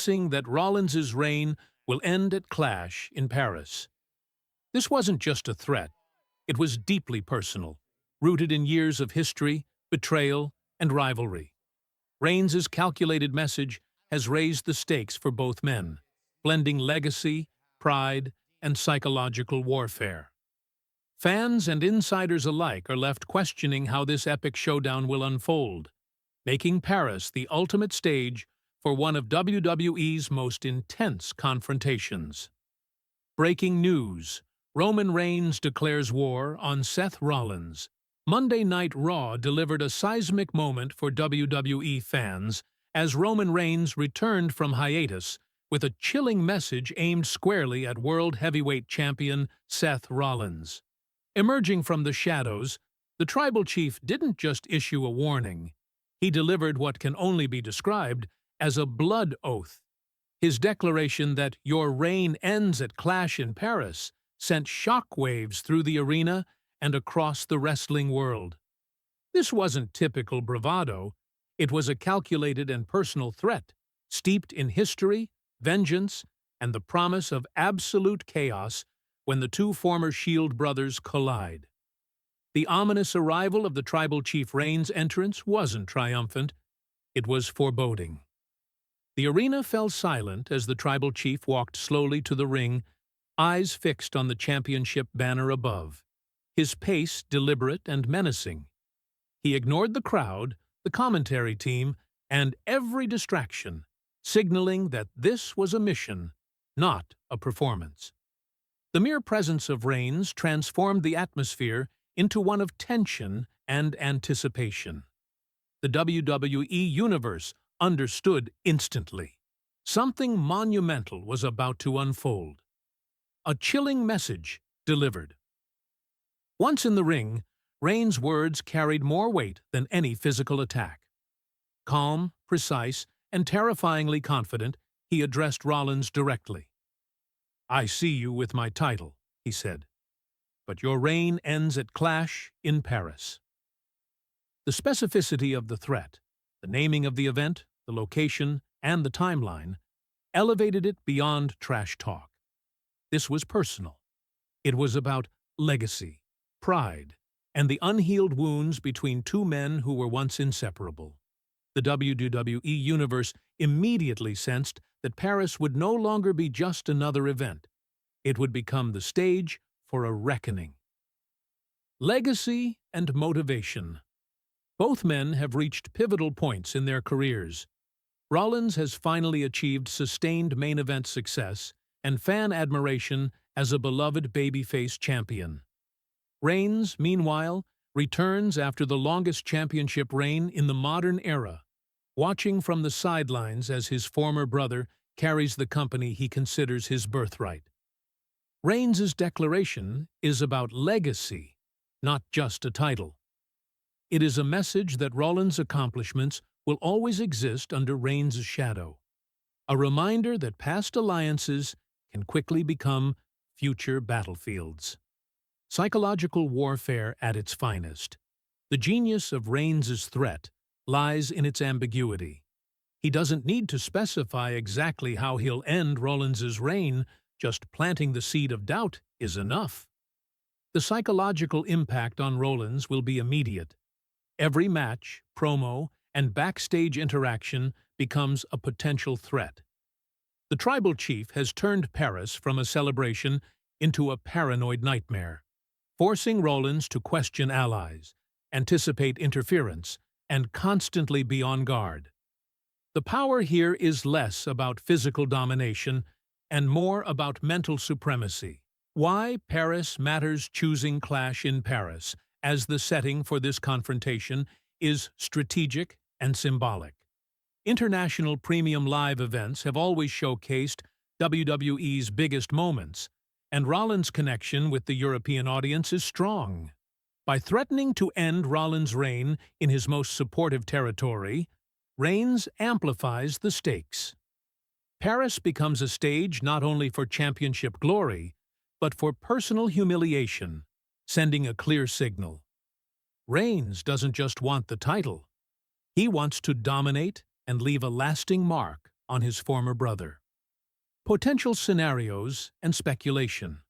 announcing that Rollins' reign will end at Clash in Paris. This wasn't just a threat. It was deeply personal, rooted in years of history, betrayal, and rivalry. Reigns' calculated message has raised the stakes for both men, blending legacy, pride, and psychological warfare. Fans and insiders alike are left questioning how this epic showdown will unfold, making Paris the ultimate stage for one of WWE's most intense confrontations. Breaking news: Roman Reigns declares war on Seth Rollins. Monday Night Raw delivered a seismic moment for WWE fans as Roman Reigns returned from hiatus with a chilling message aimed squarely at World Heavyweight Champion Seth Rollins. Emerging from the shadows, the Tribal Chief didn't just issue a warning. He delivered what can only be described as a blood oath. His declaration that "your reign ends at Clash in Paris" sent shockwaves through the arena and across the wrestling world. This wasn't typical bravado. It was a calculated and personal threat, steeped in history, vengeance, and the promise of absolute chaos when the two former Shield brothers collide. The ominous arrival of the Tribal Chief Reigns' entrance wasn't triumphant. It was foreboding. The arena fell silent as the Tribal Chief walked slowly to the ring, eyes fixed on the championship banner above, his pace deliberate and menacing. He ignored the crowd, the commentary team, and every distraction, signaling that this was a mission, not a performance. The mere presence of Reigns transformed the atmosphere into one of tension and anticipation. The WWE Universe understood instantly. Something monumental was about to unfold. A chilling message delivered. Once in the ring, Reigns' words carried more weight than any physical attack. Calm, precise, and terrifyingly confident, he addressed Rollins directly. "I see you with my title," he said, "but your reign ends at Clash in Paris." The specificity of the threat, the naming of the event, the location, and the timeline, elevated it beyond trash talk. This was personal. It was about legacy, pride, and the unhealed wounds between two men who were once inseparable. The WWE Universe immediately sensed that Paris would no longer be just another event. It would become the stage for a reckoning. Legacy and motivation. Both men have reached pivotal points in their careers. Rollins has finally achieved sustained main event success and fan admiration as a beloved babyface champion. Reigns, meanwhile, returns after the longest championship reign in the modern era, watching from the sidelines as his former brother carries the company he considers his birthright. Reigns' declaration is about legacy, not just a title. It is a message that Rollins' accomplishments will always exist under Reigns' shadow, a reminder that past alliances can quickly become future battlefields. Psychological warfare at its finest. The genius of Reigns' threat lies in its ambiguity. He doesn't need to specify exactly how he'll end Rollins' reign, just planting the seed of doubt is enough. The psychological impact on Rollins will be immediate. Every match, promo, and backstage interaction becomes a potential threat. The Tribal Chief has turned Paris from a celebration into a paranoid nightmare, forcing Rollins to question allies, anticipate interference, and constantly be on guard. The power here is less about physical domination and more about mental supremacy. Why Paris matters. Choosing Clash in Paris as the setting for this confrontation is strategic and symbolic. International premium live events have always showcased WWE's biggest moments, and Rollins' connection with the European audience is strong. By threatening to end Rollins' reign in his most supportive territory, Reigns amplifies the stakes. Paris becomes a stage not only for championship glory, but for personal humiliation, sending a clear signal. Reigns doesn't just want the title. He wants to dominate and leave a lasting mark on his former brother. Potential scenarios and speculation.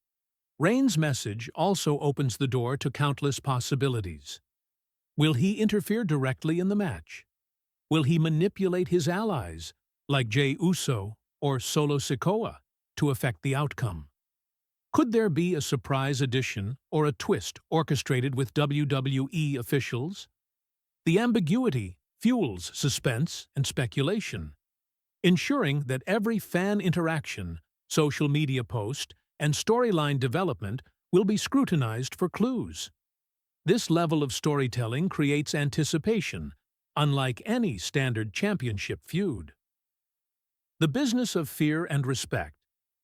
Reigns' message also opens the door to countless possibilities. Will he interfere directly in the match? Will he manipulate his allies, like Jey Uso or Solo Sikoa, to affect the outcome? Could there be a surprise addition or a twist orchestrated with WWE officials? The ambiguity fuels suspense and speculation, ensuring that every fan interaction, social media post, and storyline development will be scrutinized for clues. This level of storytelling creates anticipation, unlike any standard championship feud. The business of fear and respect.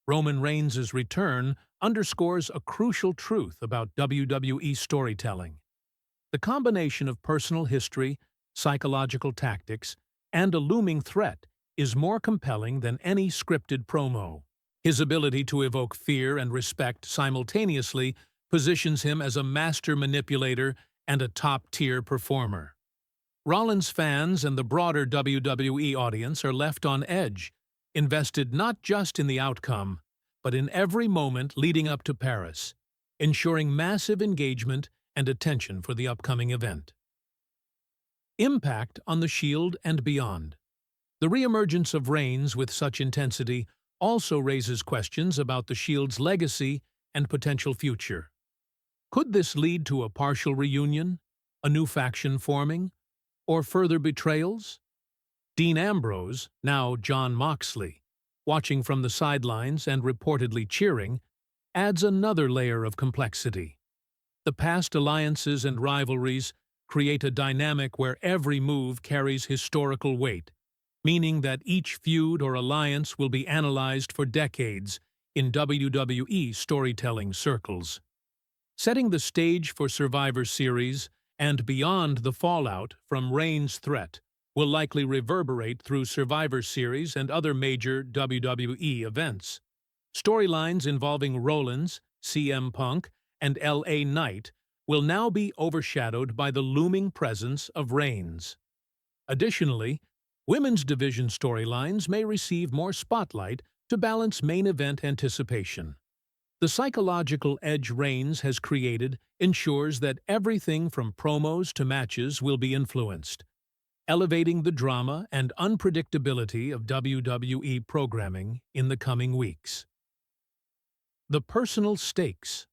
Roman Reigns' return underscores a crucial truth about WWE storytelling. The combination of personal history, psychological tactics, and a looming threat is more compelling than any scripted promo. His ability to evoke fear and respect simultaneously positions him as a master manipulator and a top-tier performer. Rollins fans and the broader WWE audience are left on edge, invested not just in the outcome, but in every moment leading up to Paris, ensuring massive engagement and attention for the upcoming event. Impact on the Shield and beyond. The reemergence of Reigns with such intensity also raises questions about the Shield's legacy and potential future. Could this lead to a partial reunion, a new faction forming, or further betrayals? Dean Ambrose, now Jon Moxley, watching from the sidelines and reportedly cheering, adds another layer of complexity. The past alliances and rivalries create a dynamic where every move carries historical weight, meaning that each feud or alliance will be analyzed for decades in WWE storytelling circles. Setting the stage for Survivor Series and beyond, the fallout from Reigns' threat will likely reverberate through Survivor Series and other major WWE events. Storylines involving Rollins, CM Punk, and LA Knight will now be overshadowed by the looming presence of Reigns. Additionally, women's division storylines may receive more spotlight to balance main event anticipation. The psychological edge Reigns has created ensures that everything from promos to matches will be influenced, elevating the drama and unpredictability of WWE programming in the coming weeks. The personal stakes.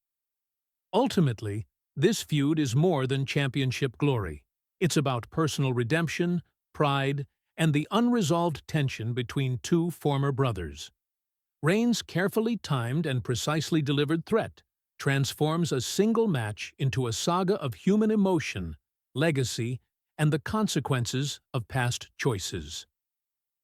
Ultimately, this feud is more than championship glory. It's about personal redemption, pride, and the unresolved tension between two former brothers. Reigns' carefully timed and precisely delivered threat transforms a single match into a saga of human emotion, legacy, and the consequences of past choices.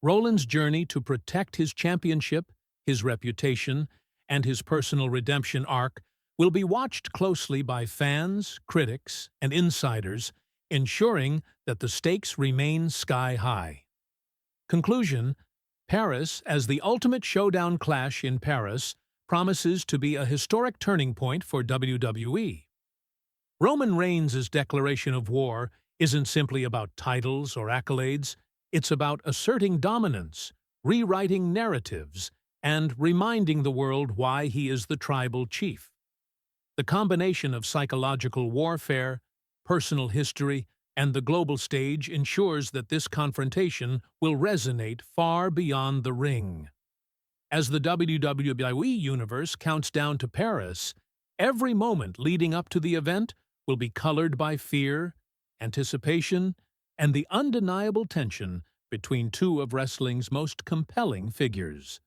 Rollins' journey to protect his championship, his reputation, and his personal redemption arc will be watched closely by fans, critics, and insiders, ensuring that the stakes remain sky-high. Conclusion: Paris, as the ultimate showdown clash in Paris, promises to be a historic turning point for WWE. Roman Reigns' declaration of war isn't simply about titles or accolades, it's about asserting dominance, rewriting narratives, and reminding the world why he is the tribal chief. The combination of psychological warfare, personal history, and the global stage ensures that this confrontation will resonate far beyond the ring. As the WWE Universe counts down to Paris, every moment leading up to the event will be colored by fear, anticipation, and the undeniable tension between two of wrestling's most compelling figures.